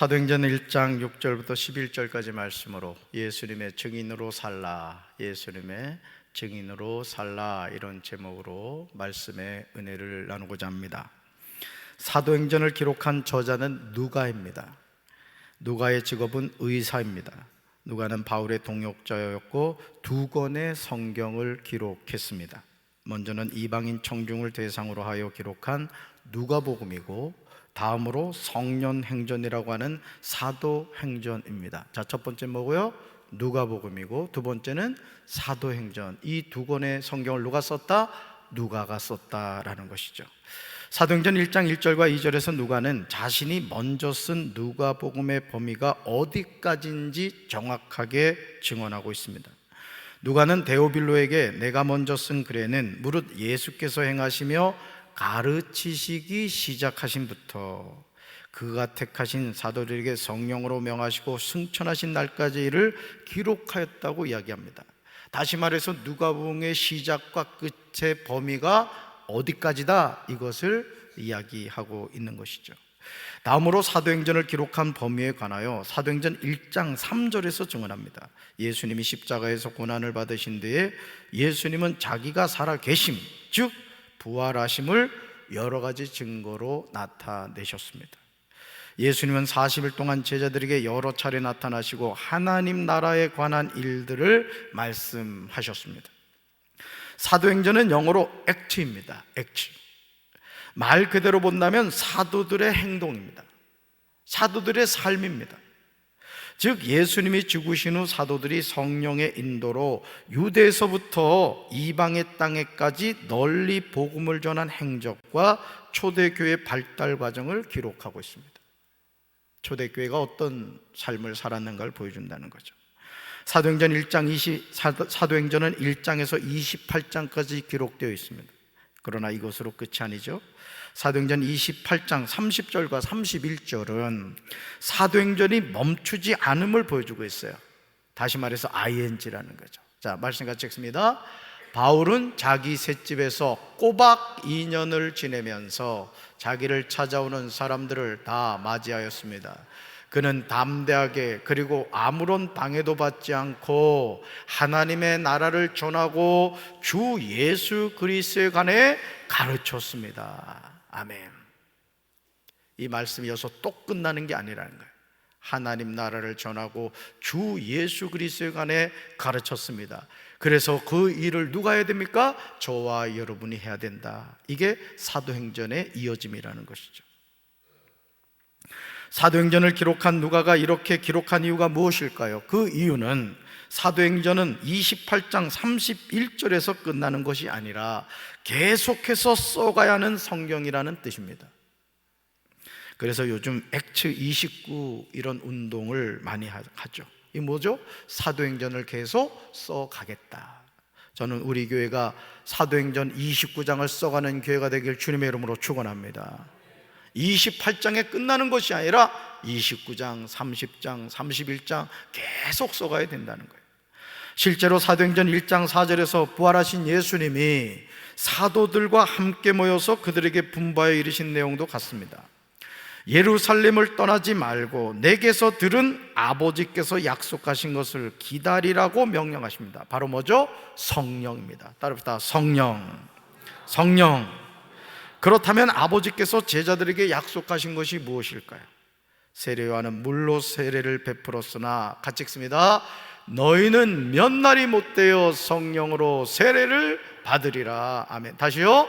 사도행전 1장 6절부터 11절까지 말씀으로 예수님의 증인으로 살라, 예수님의 증인으로 살라, 이런 제목으로 말씀의 은혜를 나누고자 합니다. 사도행전을 기록한 저자는 누가입니다. 누가의 직업은 의사입니다. 누가는 바울의 동역자였고 두 권의 성경을 기록했습니다. 먼저는 이방인 청중을 대상으로 하여 기록한 누가복음이고, 다음으로 성년행전이라고 하는 사도행전입니다. 자, 첫 번째 뭐고요? 누가복음이고, 두 번째는 사도행전. 이 두 권의 성경을 누가 썼다? 누가가 썼다라는 것이죠. 사도행전 1장 1절과 2절에서 누가는 자신이 먼저 쓴 누가복음의 범위가 어디까지인지 정확하게 증언하고 있습니다. 누가는 데오빌로에게 내가 먼저 쓴 글에는 무릇 예수께서 행하시며 가르치시기 시작하신부터 그가 택하신 사도들에게 성령으로 명하시고 승천하신 날까지 이를 기록하였다고 이야기합니다. 다시 말해서 누가복음의 시작과 끝의 범위가 어디까지다, 이것을 이야기하고 있는 것이죠. 다음으로 사도행전을 기록한 범위에 관하여 사도행전 1장 3절에서 증언합니다. 예수님이 십자가에서 고난을 받으신 뒤에 예수님은 자기가 살아 계심, 즉 부활하심을 여러 가지 증거로 나타내셨습니다. 예수님은 40일 동안 제자들에게 여러 차례 나타나시고 하나님 나라에 관한 일들을 말씀하셨습니다. 사도행전은 영어로 액트입니다. 액트. 말 그대로 본다면 사도들의 행동입니다. 사도들의 삶입니다. 즉 예수님이 죽으신 후 사도들이 성령의 인도로 유대에서부터 이방의 땅에까지 널리 복음을 전한 행적과 초대교회 발달 과정을 기록하고 있습니다. 초대교회가 어떤 삶을 살았는가를 보여준다는 거죠. 사도행전은 1장에서 28장까지 기록되어 있습니다. 그러나 이것으로 끝이 아니죠. 사도행전 28장 30절과 31절은 사도행전이 멈추지 않음을 보여주고 있어요. 다시 말해서 ing라는 거죠. 자, 말씀 같이 읽습니다. 바울은 자기 셋집에서 꼬박 2년을 지내면서 자기를 찾아오는 사람들을 다 맞이하였습니다. 그는 담대하게 그리고 아무런 방해도 받지 않고 하나님의 나라를 전하고 주 예수 그리스도에 관해 가르쳤습니다. 아멘. 이 말씀이 여기서 또 끝나는 게 아니라는 거예요. 하나님 나라를 전하고 주 예수 그리스도에 관해 가르쳤습니다. 그래서 그 일을 누가 해야 됩니까? 저와 여러분이 해야 된다. 이게 사도행전의 이어짐이라는 것이죠. 사도행전을 기록한 누가가 이렇게 기록한 이유가 무엇일까요? 그 이유는 사도행전은 28장 31절에서 끝나는 것이 아니라 계속해서 써가야 하는 성경이라는 뜻입니다. 그래서 요즘 액트 29 이런 운동을 많이 하죠. 이 뭐죠? 사도행전을 계속 써가겠다. 저는 우리 교회가 사도행전 29장을 써가는 교회가 되길 주님의 이름으로 축원합니다. 28장에 끝나는 것이 아니라 29장, 30장, 31장 계속 써가야 된다는 거예요. 실제로 사도행전 1장 4절에서 부활하신 예수님이 사도들과 함께 모여서 그들에게 분부하여 이르신 내용도 같습니다. 예루살렘을 떠나지 말고 내게서 들은 아버지께서 약속하신 것을 기다리라고 명령하십니다. 바로 뭐죠? 성령입니다. 따라합시다. 성령. 성령. 그렇다면 아버지께서 제자들에게 약속하신 것이 무엇일까요? 세례요한은 물로 세례를 베풀었으나, 같이 읽습니다. 너희는 몇 날이 못되어 성령으로 세례를 받으리라. 아멘. 다시요.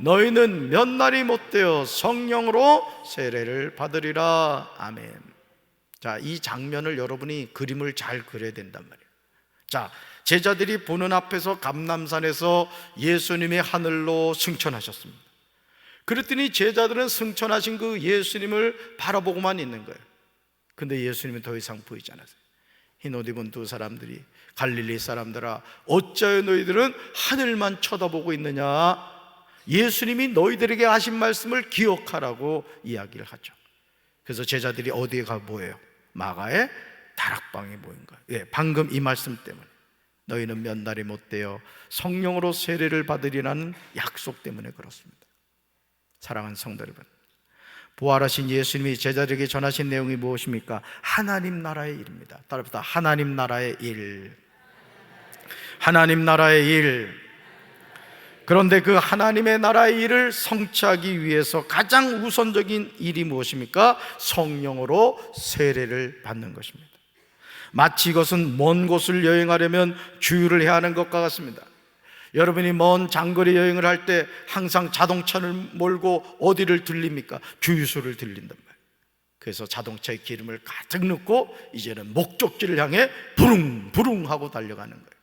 너희는 몇 날이 못되어 성령으로 세례를 받으리라. 아멘. 자, 이 장면을 여러분이 그림을 잘 그려야 된단 말이에요. 자, 제자들이 보는 앞에서 감람산에서 예수님이 하늘로 승천하셨습니다. 그랬더니 제자들은 승천하신 그 예수님을 바라보고만 있는 거예요. 근데 예수님은 더 이상 보이지 않았어요. 흰옷 입은 두 사람들이 갈릴리 사람들아 어찌하여 너희들은 하늘만 쳐다보고 있느냐? 예수님이 너희들에게 하신 말씀을 기억하라고 이야기를 하죠. 그래서 제자들이 어디에 가 모여요? 마가의 다락방에 모인 거예요. 예, 방금 이 말씀 때문에 너희는 몇 날이 못되어 성령으로 세례를 받으리라는 약속 때문에 그렇습니다. 사랑하는 성도 여러분, 부활하신 예수님이 제자들에게 전하신 내용이 무엇입니까? 하나님 나라의 일입니다. 따라합시다. 하나님 나라의 일. 하나님 나라의 일. 그런데 그 하나님의 나라의 일을 성취하기 위해서 가장 우선적인 일이 무엇입니까? 성령으로 세례를 받는 것입니다. 마치 이것은 먼 곳을 여행하려면 주유를 해야 하는 것과 같습니다. 여러분이 먼 장거리 여행을 할 때 항상 자동차를 몰고 어디를 들립니까? 주유소를 들린단 말이에요. 그래서 자동차에 기름을 가득 넣고 이제는 목적지를 향해 부릉부릉 하고 달려가는 거예요.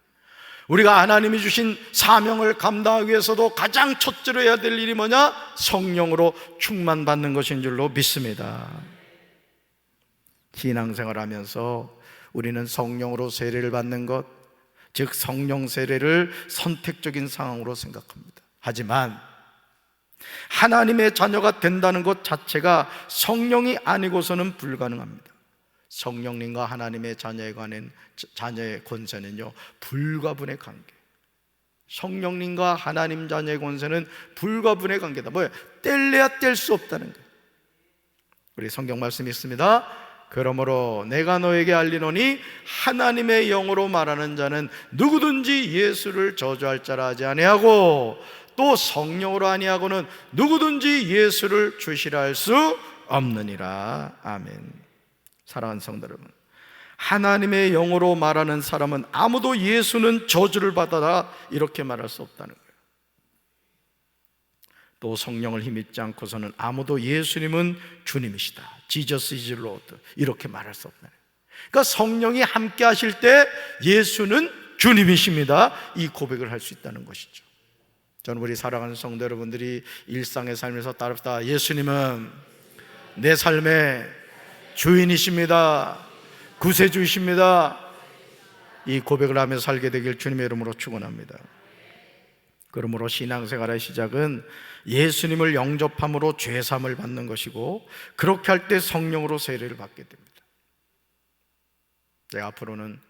우리가 하나님이 주신 사명을 감당하기 위해서도 가장 첫째로 해야 될 일이 뭐냐? 성령으로 충만받는 것인 줄로 믿습니다. 신앙생활 하면서 우리는 성령으로 세례를 받는 것, 즉 성령 세례를 선택적인 상황으로 생각합니다. 하지만 하나님의 자녀가 된다는 것 자체가 성령이 아니고서는 불가능합니다. 성령님과 하나님의 자녀에 관한 자녀의 권세는요, 불가분의 관계. 성령님과 하나님 자녀의 권세는 불가분의 관계다. 뭐예요? 뗄래야 뗄 수 없다는 거예요. 우리 성경 말씀이 있습니다. 그러므로 내가 너에게 알리노니 하나님의 영으로 말하는 자는 누구든지 예수를 저주할 자라 하지 아니하고 또 성령으로 아니하고는 누구든지 예수를 주시라 할 수 없느니라. 아멘. 사랑하는 성도 여러분, 하나님의 영으로 말하는 사람은 아무도 예수는 저주를 받아라 이렇게 말할 수 없다는 거예요. 또 성령을 힘입지 않고서는 아무도 예수님은 주님이시다, Jesus is Lord 이렇게 말할 수 없다는 거예요. 그러니까 성령이 함께 하실 때 예수는 주님이십니다, 이 고백을 할 수 있다는 것이죠. 저는 우리 사랑하는 성도 여러분들이 일상의 삶에서 따릅시다. 예수님은 내 삶의 주인이십니다, 구세주이십니다. 이 고백을 하며 살게 되길 주님의 이름으로 축원합니다. 그러므로 신앙생활의 시작은 예수님을 영접함으로 죄사함을 받는 것이고, 그렇게 할 때 성령으로 세례를 받게 됩니다. 제가 앞으로는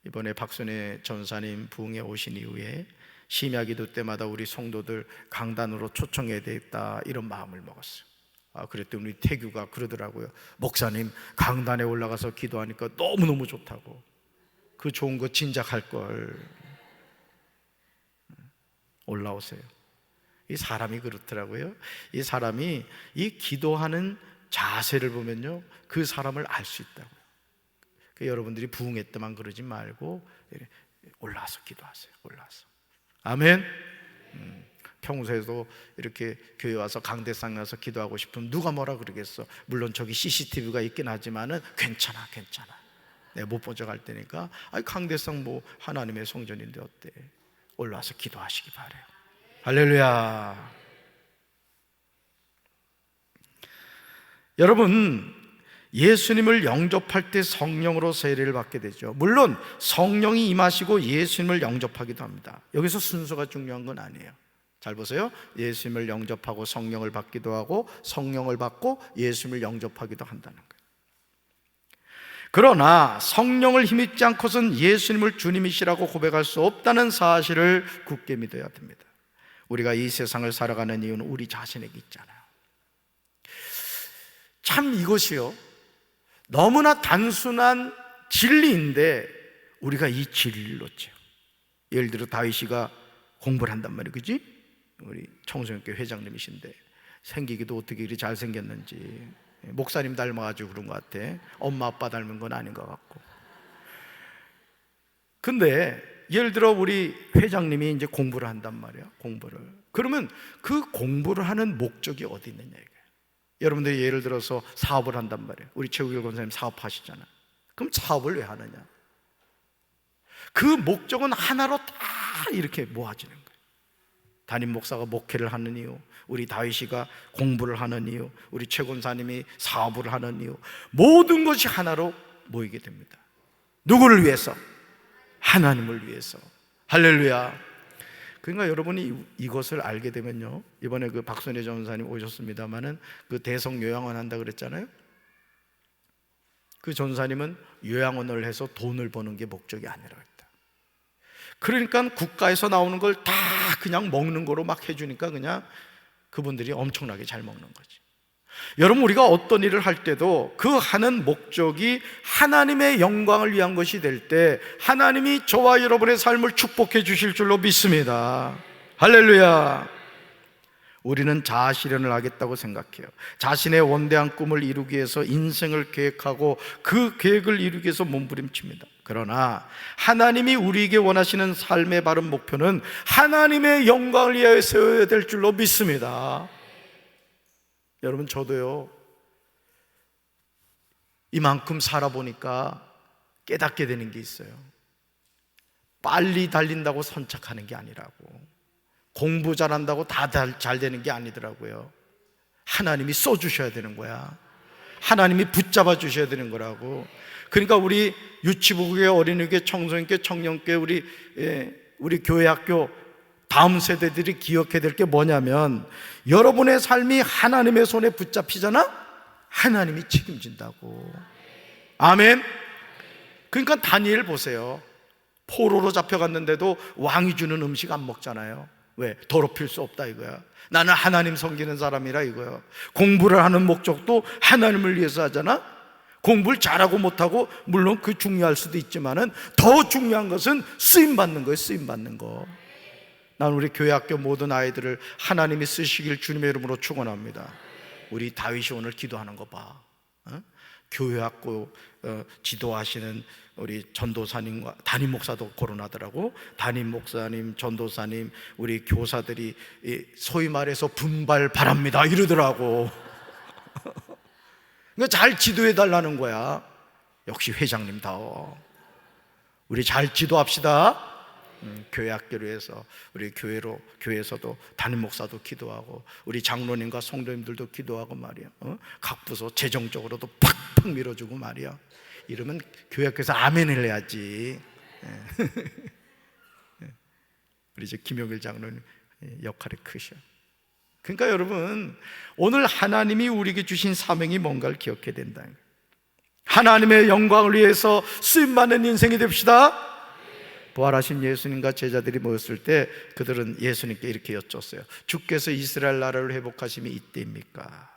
이번에 박순애 전사님 부흥에 오신 이후에 심야기도 때마다 우리 성도들 강단으로 초청해야 되겠다 이런 마음을 먹었어요. 그랬더니 우리 태규가 그러더라고요. 목사님, 강단에 올라가서 기도하니까 너무너무 좋다고. 그 좋은 거 진작할 걸. 올라오세요. 이 사람이 그렇더라고요. 이 사람이 이 기도하는 자세를 보면요, 그 사람을 알 수 있다고요. 여러분들이 부흥회 때만 그러지 말고 올라와서 기도하세요. 올라와서. 아멘. 평소에도 이렇게 교회 와서 강대상에 와서 기도하고 싶으면 누가 뭐라 그러겠어. 물론 저기 CCTV가 있긴 하지만은 괜찮아. 내가 못 본 적 할 테니까. 강대상 뭐 하나님의 성전인데 어때? 올라와서 기도하시기 바래요. 할렐루야. 여러분, 예수님을 영접할 때 성령으로 세례를 받게 되죠. 물론 성령이 임하시고 예수님을 영접하기도 합니다. 여기서 순서가 중요한 건 아니에요. 잘 보세요. 예수님을 영접하고 성령을 받기도 하고, 성령을 받고 예수님을 영접하기도 한다는 거예요. 그러나 성령을 힘입지 않고선 예수님을 주님이시라고 고백할 수 없다는 사실을 굳게 믿어야 됩니다. 우리가 이 세상을 살아가는 이유는 우리 자신에게 있잖아요. 참 이것이요, 너무나 단순한 진리인데 우리가 이 진리를 놓죠. 예를 들어 다윗이가 공부를 한단 말이에요. 그지? 우리 청소년교 회장님이신데 생기기도 어떻게 이리 잘생겼는지, 목사님 닮아가지고 그런 것 같아. 엄마 아빠 닮은 건 아닌 것 같고. 근데 예를 들어 우리 회장님이 이제 공부를 한단 말이야. 공부를. 그러면 그 공부를 하는 목적이 어디 있느냐 이거예요. 여러분들이 예를 들어서 사업을 한단 말이에요. 우리 최우길 권사님 사업하시잖아요. 그럼 사업을 왜 하느냐? 그 목적은 하나로 다 이렇게 모아지는 거예요. 담임 목사가 목회를 하는 이유, 우리 다윗이가 공부를 하는 이유, 우리 최 권사님이 사업을 하는 이유, 모든 것이 하나로 모이게 됩니다. 누구를 위해서? 하나님을 위해서. 할렐루야. 그러니까 여러분이 이것을 알게 되면요, 이번에 그 박순애 전사님 오셨습니다마는 그 대성 요양원 한다 그랬잖아요. 그 전사님은 요양원을 해서 돈을 버는 게 목적이 아니라고 했다. 그러니까 국가에서 나오는 걸 다 그냥 먹는 거로 막 해주니까 그냥 그분들이 엄청나게 잘 먹는 거지. 여러분, 우리가 어떤 일을 할 때도 그 하는 목적이 하나님의 영광을 위한 것이 될 때 하나님이 저와 여러분의 삶을 축복해 주실 줄로 믿습니다. 할렐루야. 우리는 자아실현을 하겠다고 생각해요. 자신의 원대한 꿈을 이루기 위해서 인생을 계획하고 그 계획을 이루기 위해서 몸부림칩니다. 그러나 하나님이 우리에게 원하시는 삶의 바른 목표는 하나님의 영광을 위하여 세워야 될 줄로 믿습니다. 여러분, 저도요, 이만큼 살아보니까 깨닫게 되는 게 있어요. 빨리 달린다고 선착하는 게 아니라고, 공부 잘한다고 다 잘 되는 게 아니더라고요. 하나님이 써주셔야 되는 거야. 하나님이 붙잡아 주셔야 되는 거라고. 그러니까 우리 유치부교회, 어린이교회, 청소년교회, 청년교회, 우리 교회학교 다음 세대들이 기억해야 될 게 뭐냐면, 여러분의 삶이 하나님의 손에 붙잡히잖아? 하나님이 책임진다고. 아멘. 그러니까 다니엘 보세요. 포로로 잡혀갔는데도 왕이 주는 음식 안 먹잖아요. 왜? 더럽힐 수 없다 이거야. 나는 하나님 섬기는 사람이라 이거야. 공부를 하는 목적도 하나님을 위해서 하잖아. 공부를 잘하고 못하고 물론 그 중요할 수도 있지만은 더 중요한 것은 쓰임받는 거예요. 쓰임받는 거. 난 우리 교회학교 모든 아이들을 하나님이 쓰시길 주님의 이름으로 축원합니다. 우리 다윗이 오늘 기도하는 거 봐. 교회학교 지도하시는 우리 전도사님과 담임 목사도 거론하더라고. 담임 목사님, 전도사님, 우리 교사들이 소위 말해서 분발 바랍니다 이러더라고. 그러니까 잘 지도해 달라는 거야. 역시 회장님다워. 우리 잘 지도합시다. 교회 학교로 해서 우리 교회에서도 담임 목사도 기도하고 우리 장로님과 성도님들도 기도하고 말이야. 각 부서 재정적으로도 팍팍 밀어주고 말이야. 이러면 교회 학교에서 아멘을 해야지. 우리 이제 김용일 장로님 역할이 크셔. 그러니까 여러분, 오늘 하나님이 우리에게 주신 사명이 뭔가를 기억해야 된다. 하나님의 영광을 위해서 쓰임받는 인생이 됩시다. 부활하신 예수님과 제자들이 모였을 때 그들은 예수님께 이렇게 여쭸어요. 주께서 이스라엘 나라를 회복하심이 이때입니까?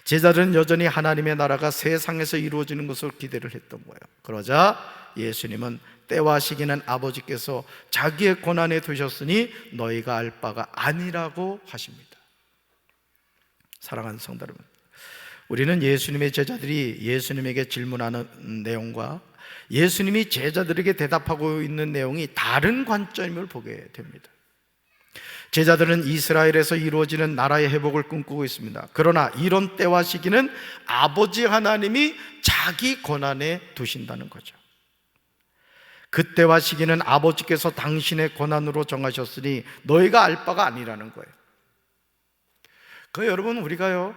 제자들은 여전히 하나님의 나라가 세상에서 이루어지는 것을 기대를 했던 거예요. 그러자 예수님은 때와 시기는 아버지께서 자기의 권한에 두셨으니 너희가 알 바가 아니라고 하십니다. 사랑하는 성도 여러분, 우리는 예수님의 제자들이 예수님에게 질문하는 내용과 예수님이 제자들에게 대답하고 있는 내용이 다른 관점을 보게 됩니다. 제자들은 이스라엘에서 이루어지는 나라의 회복을 꿈꾸고 있습니다. 그러나 이런 때와 시기는 아버지 하나님이 자기 권한에 두신다는 거죠. 그때와 시기는 아버지께서 당신의 권한으로 정하셨으니 너희가 알 바가 아니라는 거예요. 여러분, 우리가요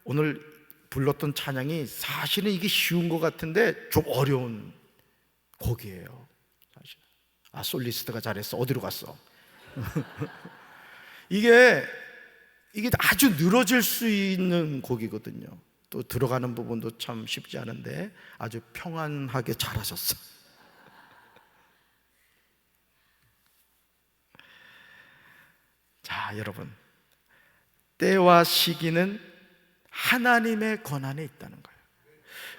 오늘 불렀던 찬양이 사실은 이게 쉬운 것 같은데 좀 어려운 곡이에요. 사실. 솔리스트가 잘했어. 어디로 갔어? 이게 아주 늘어질 수 있는 곡이거든요. 또 들어가는 부분도 참 쉽지 않은데 아주 평안하게 잘하셨어. 자, 여러분, 때와 시기는 하나님의 권한에 있다는 거예요.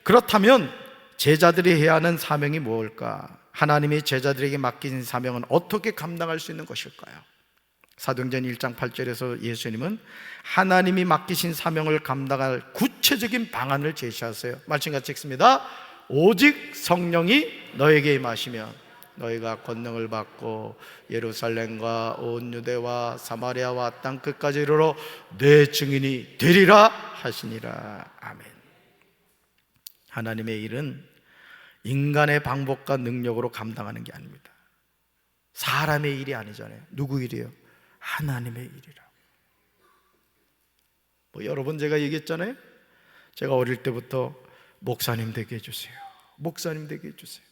그렇다면 제자들이 해야 하는 사명이 무엇일까? 하나님이 제자들에게 맡긴 사명은 어떻게 감당할 수 있는 것일까요? 사도행전 1장 8절에서 예수님은 하나님이 맡기신 사명을 감당할 구체적인 방안을 제시하세요. 말씀 같이 읽습니다. 오직 성령이 너에게 임하시면 너희가 권능을 받고 예루살렘과 온 유대와 사마리아와 땅 끝까지 이르러 내 증인이 되리라 하시니라. 아멘. 하나님의 일은 인간의 방법과 능력으로 감당하는 게 아닙니다. 사람의 일이 아니잖아요. 누구 일이에요? 하나님의 일이라. 여러 번 제가 얘기했잖아요. 제가 어릴 때부터 목사님 되게 해주세요. 목사님 되게 해주세요.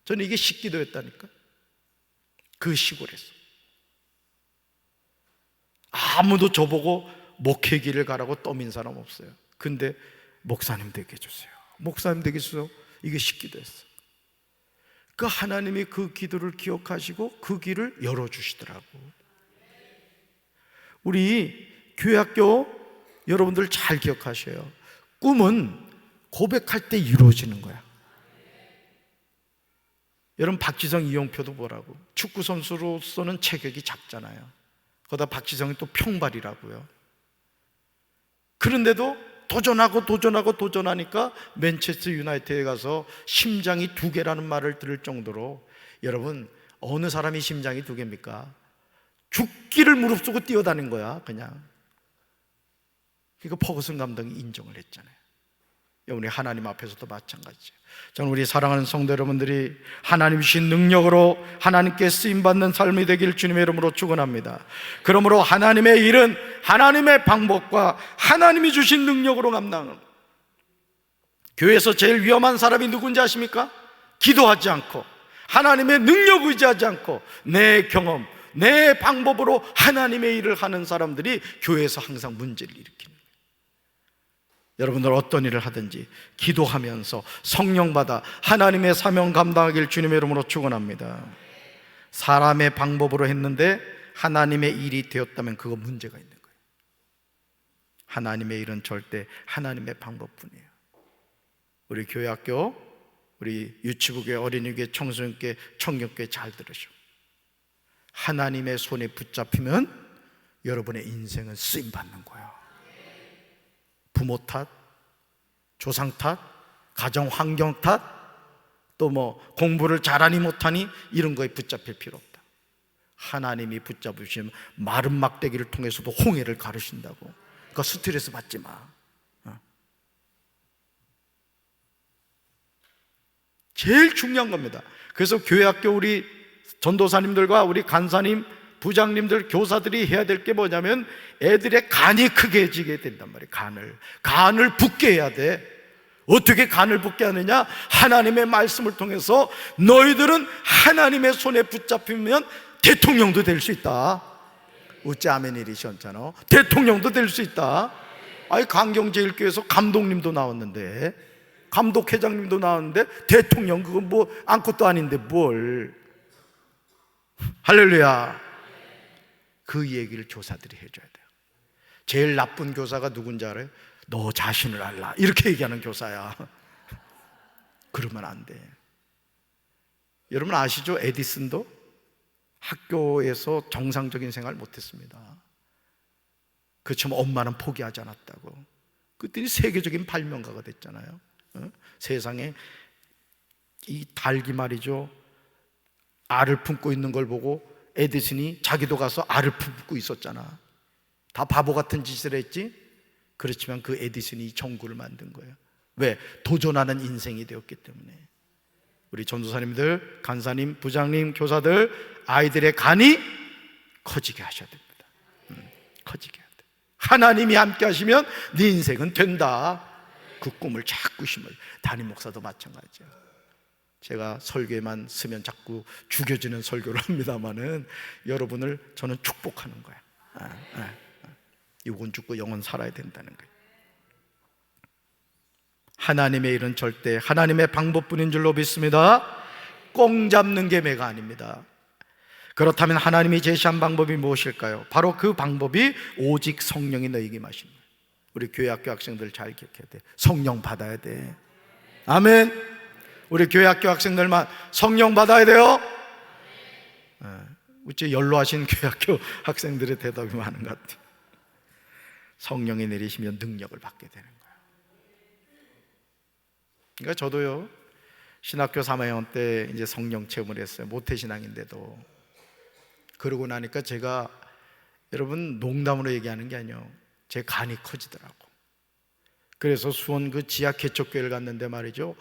저는 이게 식기도였다니까. 그 시골에서 아무도 저보고 목회길을 가라고 떠민 사람 없어요. 근데 목사님 되게 해주세요. 목사님 되게 해주세요. 이게 식기도였어요. 그 하나님이 그 기도를 기억하시고 그 길을 열어주시더라고. 우리 교회학교 여러분들 잘 기억하셔요. 꿈은 고백할 때 이루어지는 거야. 여러분, 박지성, 이용표도 보라고. 축구 선수로서는 체격이 작잖아요. 거기다 박지성이 또 평발이라고요. 그런데도 도전하니까 맨체스터 유나이티드에 가서 심장이 2개라는 말을 들을 정도로, 여러분, 어느 사람이 심장이 2개입니까? 죽기를 무릅쓰고 뛰어다닌 거야, 그냥. 그러니까 퍼거슨 감독이 인정을 했잖아요. 우리 하나님 앞에서도 마찬가지예요. 저는 우리 사랑하는 성도 여러분들이 하나님 주신 능력으로 하나님께 쓰임받는 삶이 되길 주님의 이름으로 축원합니다. 그러므로 하나님의 일은 하나님의 방법과 하나님이 주신 능력으로 감당하는, 교회에서 제일 위험한 사람이 누군지 아십니까? 기도하지 않고 하나님의 능력 의지하지 않고 내 경험, 내 방법으로 하나님의 일을 하는 사람들이 교회에서 항상 문제를 일으킵니다. 여러분들 어떤 일을 하든지 기도하면서 성령 받아 하나님의 사명 감당하길 주님의 이름으로 축원합니다. 사람의 방법으로 했는데 하나님의 일이 되었다면 그거 문제가 있는 거예요. 하나님의 일은 절대 하나님의 방법뿐이에요. 우리 교회 학교, 우리 유치부교회, 어린이교회, 청소년교회, 청년교회 잘 들으시오. 하나님의 손에 붙잡히면 여러분의 인생은 쓰임받는 거예요. 부모 탓, 조상 탓, 가정 환경 탓, 또 공부를 잘하니 못하니 이런 거에 붙잡힐 필요 없다. 하나님이 붙잡으시면 마른 막대기를 통해서도 홍해를 가르신다고. 그러니까 스트레스 받지 마. 제일 중요한 겁니다. 그래서 교회 학교 우리 전도사님들과 우리 간사님, 부장님들, 교사들이 해야 될 게 뭐냐면 애들의 간이 크게지게 된단 말이에요. 간을 붓게 해야 돼. 어떻게 간을 붓게 하느냐? 하나님의 말씀을 통해서 너희들은 하나님의 손에 붙잡히면 대통령도 될 수 있다. 어찌 아멘 이리셨잖아. 대통령도 될 수 있다. 아니, 강경제일교회에서 감독님도 나왔는데, 감독회장님도 나왔는데 대통령 그건 아무것도 아닌데 뭘. 할렐루야. 그 얘기를 교사들이 해줘야 돼요. 제일 나쁜 교사가 누군지 알아요? 너 자신을 알라, 이렇게 얘기하는 교사야. 그러면 안 돼. 여러분 아시죠? 에디슨도 학교에서 정상적인 생활 못했습니다. 그렇지만 엄마는 포기하지 않았다고. 그랬더니 세계적인 발명가가 됐잖아요. 세상에 이 닭이 말이죠, 알을 품고 있는 걸 보고 에디슨이 자기도 가서 알을 품고 있었잖아. 다 바보 같은 짓을 했지? 그렇지만 그 에디슨이 이 전구를 만든 거예요. 왜? 도전하는 인생이 되었기 때문에. 우리 전도사님들, 간사님, 부장님, 교사들, 아이들의 간이 커지게 하셔야 됩니다. 커지게 해야 돼. 하나님이 함께 하시면 네 인생은 된다. 그 꿈을 자꾸 심어요. 담임 목사도 마찬가지예요. 제가 설교에만 쓰면 자꾸 죽여지는 설교를 합니다만은 여러분을 저는 축복하는 거야. 육은 죽고 영은 살아야 된다는 거예요. 하나님의 일은 절대 하나님의 방법뿐인 줄로 믿습니다. 꽁 잡는 게 매가 아닙니다. 그렇다면 하나님이 제시한 방법이 무엇일까요? 바로 그 방법이 오직 성령이 너희에게 임하신 거예요. 우리 교회 학교 학생들 잘 기억해야 돼. 성령 받아야 돼. 아멘. 우리 교회 학교 학생들만 성령 받아야 돼요. 어째 연로하신 교회 학교 학생들의 대답이 많은 것 같아요. 성령이 내리시면 능력을 받게 되는 거예요. 그러니까 저도요, 신학교 3학년 때 이제 성령 체험을 했어요. 모태신앙인데도. 그러고 나니까 제가, 여러분 농담으로 얘기하는 게 아니에요, 제 간이 커지더라고. 그래서 수원 그 지하 개척교회를 갔는데 말이죠,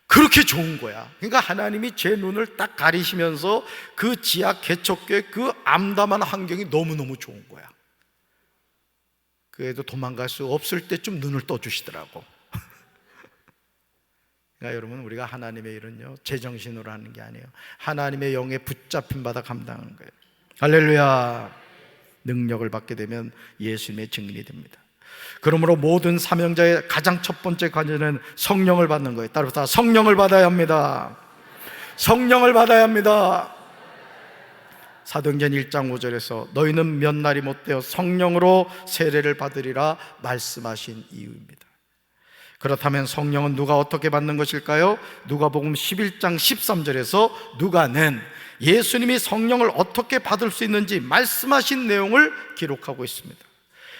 그렇게 좋은 거야. 그러니까 하나님이 제 눈을 딱 가리시면서 그 지하 개척교회 그 암담한 환경이 너무너무 좋은 거야. 그래도 도망갈 수 없을 때쯤 눈을 떠주시더라고. 그러니까 여러분, 우리가 하나님의 일은요, 제정신으로 하는 게 아니에요. 하나님의 영에 붙잡힌 바다 감당하는 거예요. 할렐루야. 능력을 받게 되면 예수님의 증인이 됩니다. 그러므로 모든 사명자의 가장 첫 번째 관여는 성령을 받는 거예요. 따라서 성령을 받아야 합니다. 성령을 받아야 합니다. 사도행전 1장 5절에서 너희는 몇 날이 못되어 성령으로 세례를 받으리라 말씀하신 이유입니다. 그렇다면 성령은 누가 어떻게 받는 것일까요? 누가복음 11장 13절에서 누가는 예수님이 성령을 어떻게 받을 수 있는지 말씀하신 내용을 기록하고 있습니다.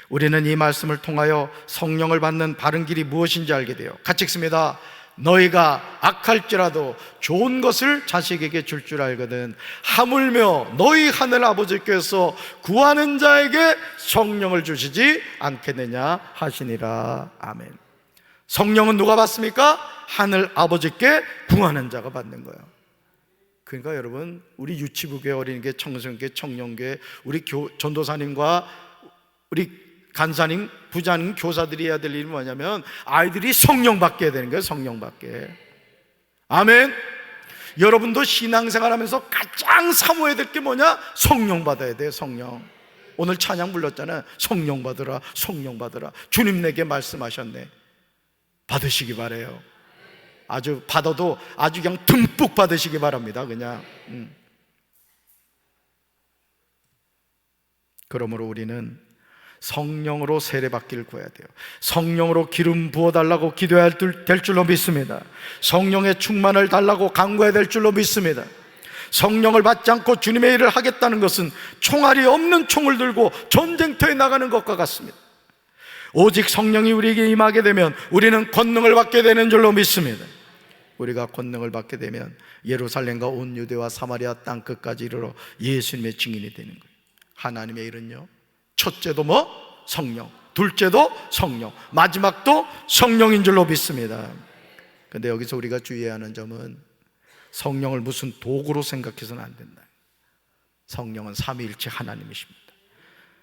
우리는 이 말씀을 통하여 성령을 받는 바른 길이 무엇인지 알게 돼요. 같이 읽습니다. 너희가 악할지라도 좋은 것을 자식에게 줄 줄 알거든 하물며 너희 하늘 아버지께서 구하는 자에게 성령을 주시지 않겠느냐 하시니라. 아멘. 성령은 누가 받습니까? 하늘 아버지께 구하는 자가 받는 거예요. 그러니까 여러분, 우리 유치부교회, 어린이교회, 청소년교회, 청년교회, 우리 전도사님과 우리 간사님, 부자님, 교사들이 해야 될 일이 뭐냐면 아이들이 성령 받게 되는 거예요. 성령 받게. 아멘. 여러분도 신앙생활 하면서 가장 사모해야 될 게 뭐냐? 성령 받아야 돼요. 성령. 오늘 찬양 불렀잖아요. 성령 받으라, 성령 받으라. 주님 내게 말씀하셨네. 받으시기 바래요. 아주 받아도 아주 그냥 듬뿍 받으시기 바랍니다. 그냥. 그러므로 우리는 성령으로 세례받기를 구해야 돼요. 성령으로 기름 부어달라고 기도해야 될 줄로 믿습니다. 성령의 충만을 달라고 간구해야 될 줄로 믿습니다. 성령을 받지 않고 주님의 일을 하겠다는 것은 총알이 없는 총을 들고 전쟁터에 나가는 것과 같습니다. 오직 성령이 우리에게 임하게 되면 우리는 권능을 받게 되는 줄로 믿습니다. 우리가 권능을 받게 되면 예루살렘과 온 유대와 사마리아 땅 끝까지 이르러 예수님의 증인이 되는 거예요. 하나님의 일은요, 첫째도 성령, 둘째도 성령, 마지막도 성령인 줄로 믿습니다. 그런데 여기서 우리가 주의해야 하는 점은 성령을 무슨 도구로 생각해서는 안 된다. 성령은 삼위일체 하나님이십니다.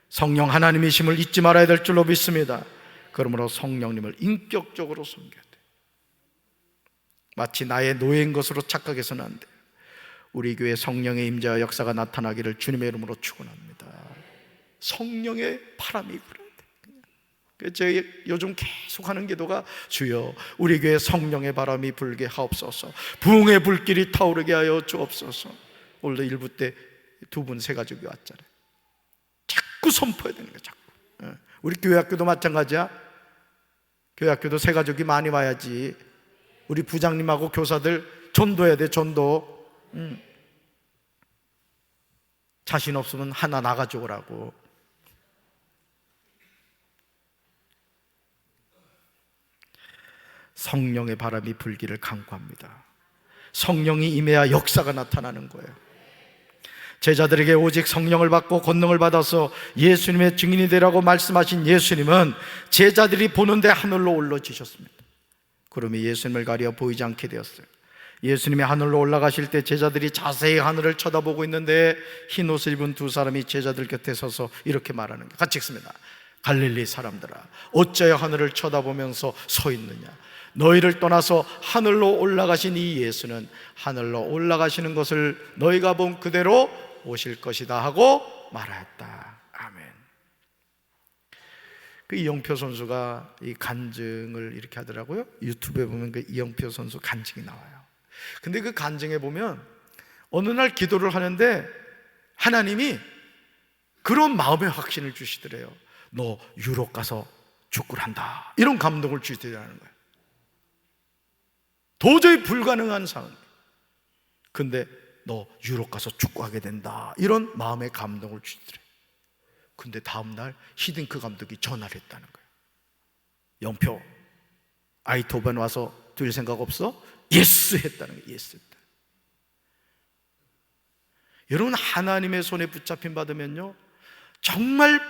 성령 하나님이심을 잊지 말아야 될 줄로 믿습니다. 그러므로 성령님을 인격적으로 섬겨야 돼요. 마치 나의 노예인 것으로 착각해서는 안 돼요. 우리 교회 성령의 임재와 역사가 나타나기를 주님의 이름으로 축원합니다. 성령의 바람이 불어야 돼요. 제가 요즘 계속 하는 기도가 주여 우리 교회 성령의 바람이 불게 하옵소서, 부흥의 불길이 타오르게 하여 주옵소서. 오늘도 일부 때 두 분 세 가족이 왔잖아요. 자꾸 선포해야 되는 거예요. 자꾸. 우리 교회 학교도 마찬가지야. 교회 학교도 세 가족이 많이 와야지. 우리 부장님하고 교사들 전도해야 돼. 전도. 자신 없으면 하나 나가줘 오라고. 성령의 바람이 불기를 간구합니다. 성령이 임해야 역사가 나타나는 거예요. 제자들에게 오직 성령을 받고 권능을 받아서 예수님의 증인이 되라고 말씀하신 예수님은 제자들이 보는데 하늘로 올라지셨습니다. 구름이 예수님을 가려 보이지 않게 되었어요. 예수님이 하늘로 올라가실 때 제자들이 자세히 하늘을 쳐다보고 있는데 흰 옷을 입은 두 사람이 제자들 곁에 서서 이렇게 말하는 거예요. 같이 읽습니다. 갈릴리 사람들아, 어찌하여 하늘을 쳐다보면서 서 있느냐? 너희를 떠나서 하늘로 올라가신 이 예수는 하늘로 올라가시는 것을 너희가 본 그대로 오실 것이다 하고 말하였다. 아멘. 그 이영표 선수가 이 간증을 이렇게 하더라고요. 유튜브에 보면 그 이영표 선수 간증이 나와요. 근데 그 간증에 보면 어느 날 기도를 하는데 하나님이 그런 마음의 확신을 주시더래요. 너 유럽 가서 축구를 한다, 이런 감동을 주시더라는 거예요. 도저히 불가능한 상황. 근데 너 유럽 가서 축구하게 된다, 이런 마음의 감동을 주시더래요. 근데 다음날 히딩크 감독이 전화를 했다는 거예요. 영표, 아이토벤 와서 들 생각 없어? 예스 했다는 거예요. 예스 했다. 여러분, 하나님의 손에 붙잡힘 받으면요, 정말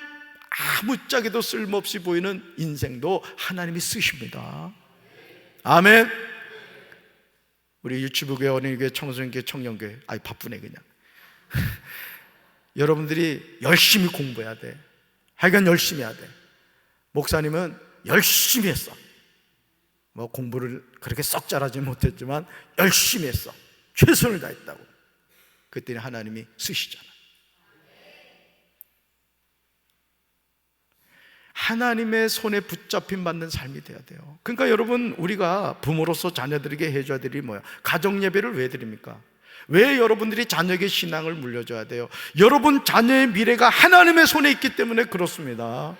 아무짝에도 쓸모없이 보이는 인생도 하나님이 쓰십니다. 아멘. 우리 유치부교회, 어린이교회, 청소년교회, 청년교회, 아이 바쁘네 그냥. 여러분들이 열심히 공부해야 돼. 하여간 열심히 해야 돼. 목사님은 열심히 했어. 뭐 공부를 그렇게 썩 잘하지 못했지만 열심히 했어. 최선을 다했다고. 그때는 하나님이 쓰시잖아. 하나님의 손에 붙잡힘 받는 삶이 돼야 돼요. 그러니까 여러분, 우리가 부모로서 자녀들에게 해줘야 될 일이 뭐야? 가정 예배를 왜 드립니까? 왜 여러분들이 자녀에게 신앙을 물려줘야 돼요? 여러분 자녀의 미래가 하나님의 손에 있기 때문에 그렇습니다.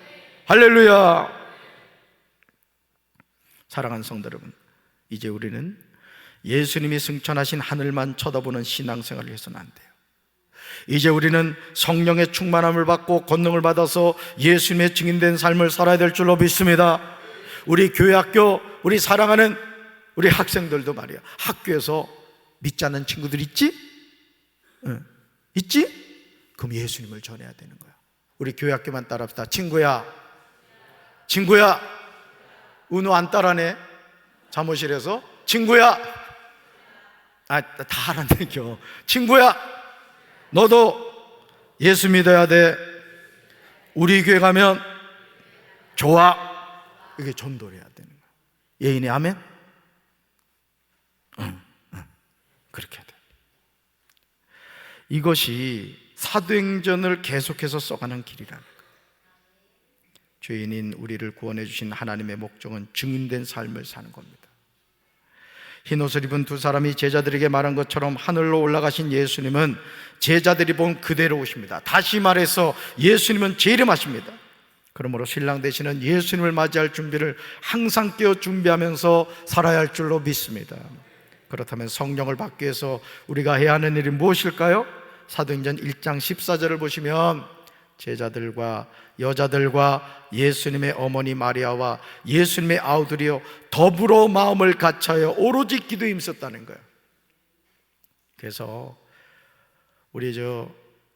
할렐루야. 사랑하는 성도 여러분, 이제 우리는 예수님이 승천하신 하늘만 쳐다보는 신앙생활을 해서는 안 돼요. 이제 우리는 성령의 충만함을 받고 권능을 받아서 예수님의 증인된 삶을 살아야 될 줄로 믿습니다. 우리 교회학교, 우리 사랑하는 우리 학생들도 말이야, 학교에서 믿지 않는 친구들 있지? 응. 있지? 그럼 예수님을 전해야 되는 거야. 우리 교회학교만 따라합시다. 친구야, 은우 안 따라네. 사무실에서 친구야, 다 하란다니까. 친구야, 너도 예수 믿어야 돼. 우리 교회 가면 좋아. 이게 전도를 해야 되는 거야. 예인이 아멘? 응. 그렇게 해야 돼. 이것이 사도행전을 계속해서 써가는 길이라는 거예요. 죄인인 우리를 구원해 주신 하나님의 목적은 증인된 삶을 사는 겁니다. 흰옷을 입은 두 사람이 제자들에게 말한 것처럼 하늘로 올라가신 예수님은 제자들이 본 그대로 오십니다. 다시 말해서 예수님은 재림하십니다. 그러므로 신랑 되시는 예수님을 맞이할 준비를 항상 깨어 준비하면서 살아야 할 줄로 믿습니다. 그렇다면 성령을 받기 위해서 우리가 해야 하는 일이 무엇일까요? 사도행전 1장 14절을 보시면 제자들과 여자들과 예수님의 어머니 마리아와 예수님의 아우들이요 더불어 마음을 같이하여 오로지 기도에 힘썼다는 거예요. 그래서 우리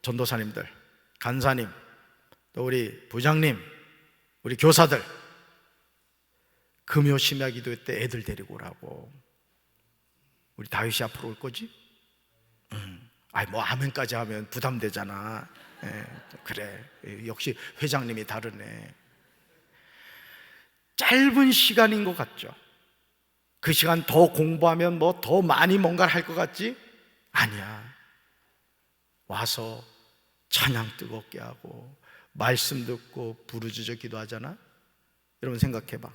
전도사님들, 간사님, 또 우리 부장님, 우리 교사들 금요 심야 기도 때 애들 데리고 오라고. 우리 다윗이 앞으로 올 거지? 뭐 아멘까지 하면 부담되잖아. 그래, 역시 회장님이 다르네. 짧은 시간인 것 같죠? 그 시간 더 공부하면 뭐 더 많이 뭔가를 할 것 같지? 아니야. 와서 찬양 뜨겁게 하고 말씀 듣고 부르짖어 기도하잖아. 여러분 생각해봐.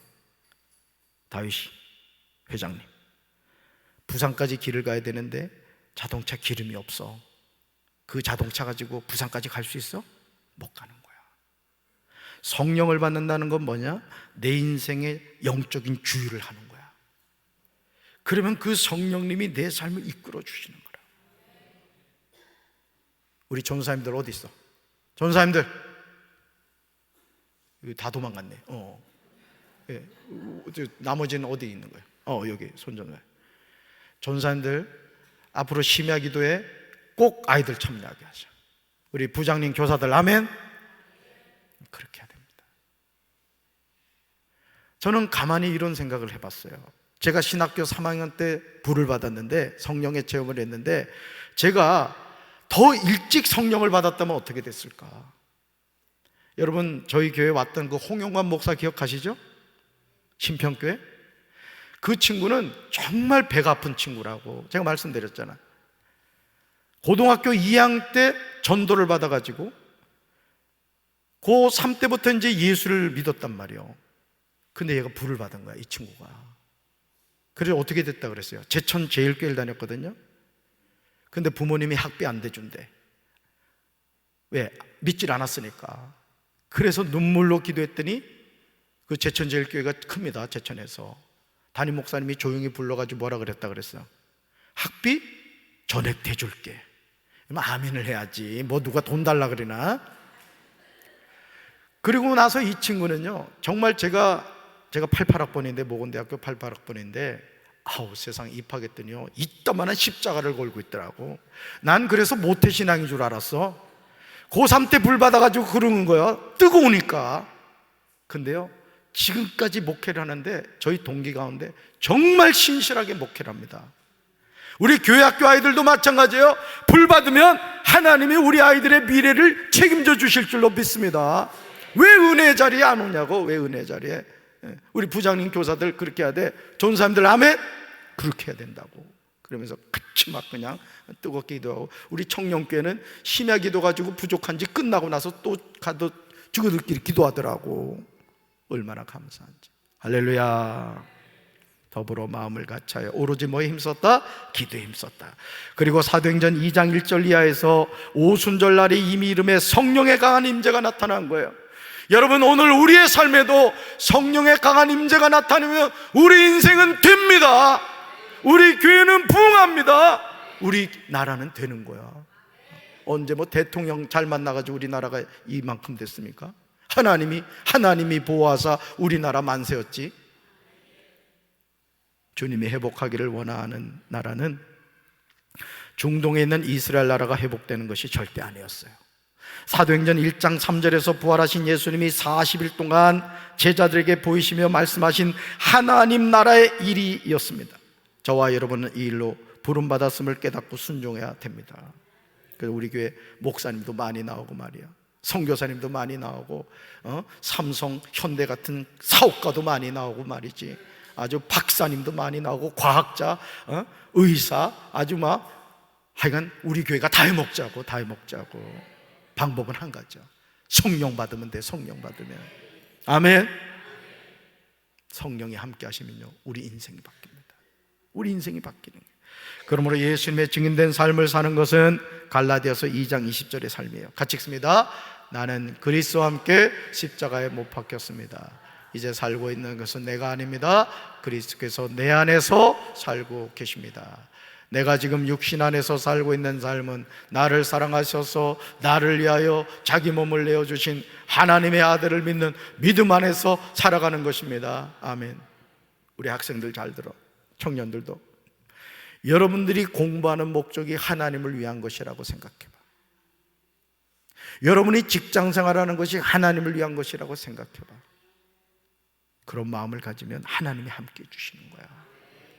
다윗이, 회장님, 부산까지 길을 가야 되는데 자동차 기름이 없어. 그 자동차 가지고 부산까지 갈 수 있어? 못 가는 거야. 성령을 받는다는 건 뭐냐? 내 인생의 영적인 주유를 하는 거야. 그러면 그 성령님이 내 삶을 이끌어 주시는 거라. 우리 전사님들 어디 있어? 전사님들 다 도망갔네. 예. 나머지는 어디 있는 거예요? 여기 손전사. 전사님들 앞으로 심야 기도에 꼭 아이들 참여하게 하자. 우리 부장님, 교사들 아멘. 그렇게 해야 됩니다. 저는 가만히 이런 생각을 해봤어요. 제가 신학교 3학년 때 불을 받았는데, 성령의 체험을 했는데, 제가 더 일찍 성령을 받았다면 어떻게 됐을까? 여러분 저희 교회 왔던 그 홍용관 목사 기억하시죠? 신평교회? 그 친구는 정말 배가 아픈 친구라고 제가 말씀드렸잖아요. 고등학교 2학년 때 전도를 받아가지고 고3 때부터 이제 예수를 믿었단 말이에요. 근데 얘가 불을 받은 거야, 이 친구가. 그래서 어떻게 됐다 그랬어요? 제천 제일교회를 다녔거든요. 근데 부모님이 학비 안 대준대. 왜? 믿질 않았으니까. 그래서 눈물로 기도했더니 그 제천 제일교회가 큽니다. 제천에서 담임 목사님이 조용히 불러가지고 뭐라 그랬다 그랬어요? 학비 전액 대줄게. 그러면 아멘을 해야지. 뭐 누가 돈 달라 그러나? 그리고 나서 이 친구는요, 정말 제가 88학번인데, 모건대학교 88학번인데, 세상 입학했더니요, 이따만한 십자가를 걸고 있더라고. 난 그래서 모태신앙인 줄 알았어. 고3 때 불 받아가지고 그러는 거야. 뜨거우니까. 근데요, 지금까지 목회를 하는데 저희 동기 가운데 정말 신실하게 목회를 합니다. 우리 교회학교 아이들도 마찬가지예요. 불 받으면 하나님이 우리 아이들의 미래를 책임져 주실 줄로 믿습니다. 왜 은혜의 자리에 안 오냐고. 왜 은혜의 자리에. 우리 부장님 교사들 그렇게 해야 돼. 전사님들 아멘? 그렇게 해야 된다고. 그러면서 같이 막 그냥 뜨겁게 기도하고, 우리 청년교회는 심야 기도 가지고 부족한지 끝나고 나서 또 가도 친구들끼리 기도하더라고. 얼마나 감사한지. 할렐루야. 더불어 마음을 같이하여 오로지 뭐에 힘썼다? 기도에 힘썼다. 그리고 사도행전 2장 1절 이하에서 오순절 날에 이미 이름에 성령의 강한 임재가 나타난 거예요. 여러분, 오늘 우리의 삶에도 성령의 강한 임재가 나타나면 우리 인생은 됩니다. 우리 교회는 부흥합니다. 우리 나라는 되는 거야. 언제 뭐 대통령 잘 만나가지고 우리나라가 이만큼 됐습니까? 하나님이 보호하사 우리나라 만세였지. 주님이 회복하기를 원하는 나라는 중동에 있는 이스라엘 나라가 회복되는 것이 절대 아니었어요. 사도행전 1장 3절에서 부활하신 예수님이 40일 동안 제자들에게 보이시며 말씀하신 하나님 나라의 일이었습니다. 저와 여러분은 이 일로 부름받았음을 깨닫고 순종해야 됩니다. 그래서 우리 교회 목사님도 많이 나오고 말이야, 선교사님도 많이 나오고, 삼성, 현대 같은 사업가도 많이 나오고 말이지, 아주 박사님도 많이 나오고, 과학자, 의사, 아주 하여간 우리 교회가 다 해먹자고. 방법은 한 가지야. 성령 받으면 돼. 성령 받으면. 아멘. 성령이 함께 하시면요, 우리 인생이 바뀝니다. 우리 인생이 바뀌는 거예요. 그러므로 예수님의 증인된 삶을 사는 것은 갈라디아서 2장 20절의 삶이에요. 같이 읽습니다. 나는 그리스도와 함께 십자가에 못 박혔습니다. 이제 살고 있는 것은 내가 아닙니다. 그리스도께서 내 안에서 살고 계십니다. 내가 지금 육신 안에서 살고 있는 삶은 나를 사랑하셔서 나를 위하여 자기 몸을 내어주신 하나님의 아들을 믿는 믿음 안에서 살아가는 것입니다. 아멘. 우리 학생들 잘 들어. 청년들도 여러분들이 공부하는 목적이 하나님을 위한 것이라고 생각해봐. 여러분이 직장생활하는 것이 하나님을 위한 것이라고 생각해봐. 그런 마음을 가지면 하나님이 함께 해주시는 거야.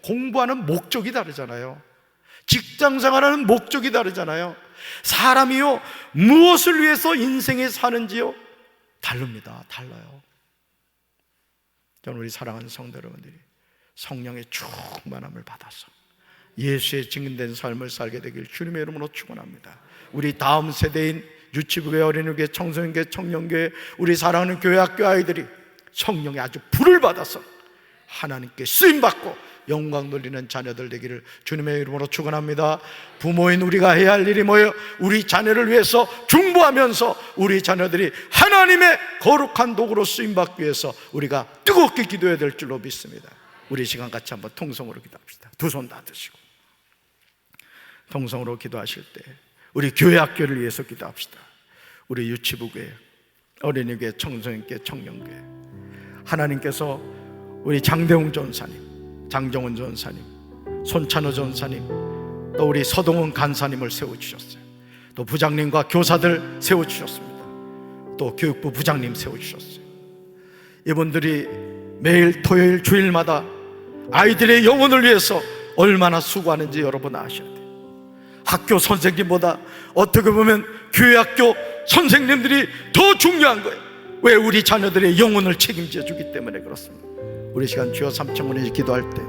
공부하는 목적이 다르잖아요. 직장생활하는 목적이 다르잖아요. 사람이요, 무엇을 위해서 인생에 사는지요, 다릅니다. 달라요. 저는 우리 사랑하는 성도 여러분들이 성령의 충만함을 받아서 예수의 증인된 삶을 살게 되길 주님의 이름으로 축원합니다. 우리 다음 세대인 유치부교회, 어린이교회, 청소년교회, 청년교회, 우리 사랑하는 교회 학교 아이들이 성령의 아주 불을 받아서 하나님께 쓰임받고 영광 돌리는 자녀들 되기를 주님의 이름으로 축원합니다. 부모인 우리가 해야 할 일이 뭐예요? 우리 자녀를 위해서 중보하면서 우리 자녀들이 하나님의 거룩한 도구로 쓰임받기 위해서 우리가 뜨겁게 기도해야 될 줄로 믿습니다. 우리 시간 같이 한번 통성으로 기도합시다. 두 손 다 드시고 통성으로 기도하실 때 우리 교회 학교를 위해서 기도합시다. 우리 유치부교회, 어린이교회, 청소년교회, 청년교회, 하나님께서 우리 장대웅 전사님, 장정원 전사님, 손찬호 전사님, 또 우리 서동원 간사님을 세워주셨어요. 또 부장님과 교사들 세워주셨습니다. 또 교육부 부장님 세워주셨어요. 이분들이 매일 토요일 주일마다 아이들의 영혼을 위해서 얼마나 수고하는지 여러분 아셔야 돼요. 학교 선생님보다 어떻게 보면 교회 학교 선생님들이 더 중요한 거예요. 왜? 우리 자녀들의 영혼을 책임져 주기 때문에 그렇습니다. 우리 시간 주여 삼천군에 기도할 때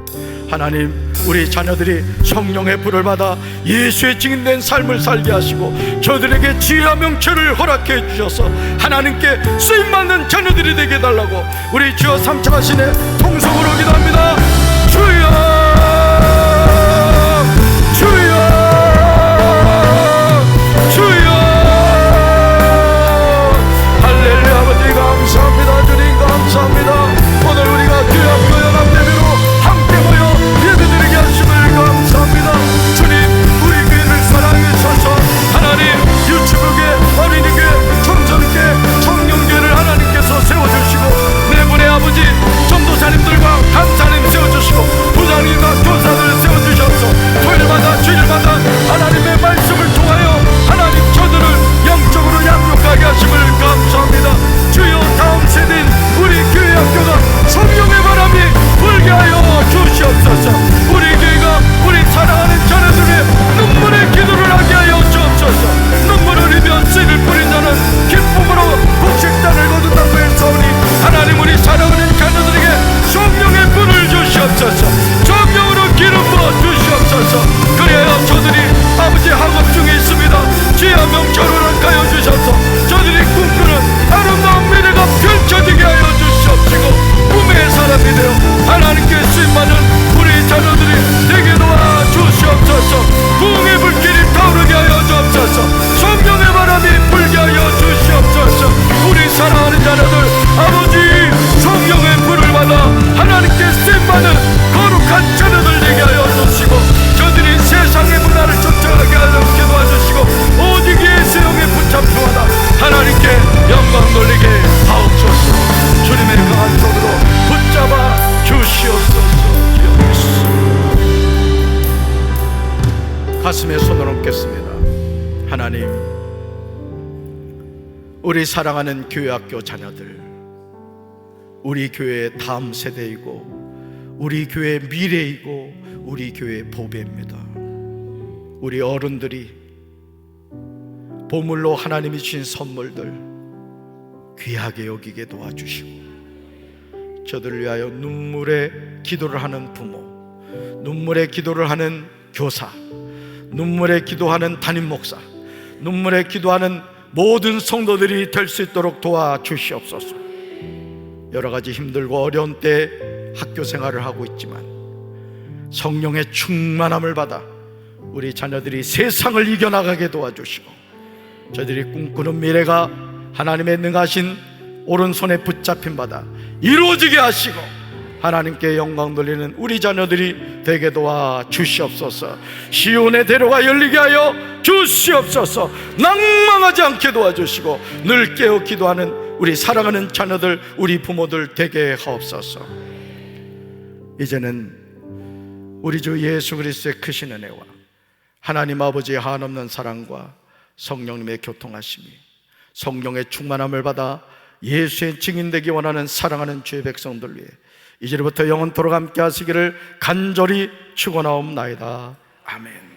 하나님, 우리 자녀들이 성령의 불을 받아 예수의 증인된 삶을 살게 하시고 저들에게 지혜와 명철을 허락해 주셔서 하나님께 쓰임받는 자녀들이 되게 해달라고 우리 주여 삼천하시네 통성으로 기도합니다. 주여, 주여, 주여. 할렐루야. 아버지 감사합니다. 주님 감사합니다. 오늘 우리가 교회학교 연합대회로 함께 모여 예배드리게 하심을 감사합니다. 주님, 우리 교회를 사랑해 주셔서 하나님, 유치부교회, 어린이교회, 청소년교회, 청년교회를 하나님께서 세워주시고 네 분의 아버지 전도사님들과 강사님 세워주시고 가슴에 손을 얹겠습니다. 하나님, 우리 사랑하는 교회학교 자녀들, 우리 교회의 다음 세대이고 우리 교회의 미래이고 우리 교회의 보배입니다. 우리 어른들이 보물로 하나님이 주신 선물들 귀하게 여기게 도와주시고, 저들을 위하여 눈물의 기도를 하는 부모, 눈물의 기도를 하는 교사, 눈물의 기도하는 담임 목사, 눈물의 기도하는 모든 성도들이 될 수 있도록 도와주시옵소서. 여러 가지 힘들고 어려운 때 학교 생활을 하고 있지만 성령의 충만함을 받아 우리 자녀들이 세상을 이겨나가게 도와주시고, 저들이 꿈꾸는 미래가 하나님의 능하신 오른손에 붙잡힌 바다 이루어지게 하시고 하나님께 영광 돌리는 우리 자녀들이 되게 도와주시옵소서. 시온의 대로가 열리게 하여 주시옵소서. 낭망하지 않게 도와주시고 늘 깨어 기도하는 우리 사랑하는 자녀들, 우리 부모들 되게 하옵소서. 이제는 우리 주 예수 그리스도의 크신 은혜와 하나님 아버지의 한없는 사랑과 성령님의 교통하심이, 성령의 충만함을 받아 예수의 증인되기 원하는 사랑하는 주의 백성들 위해 이제부터 영원토록 함께 하시기를 간절히 축원하옵나이다. 아멘.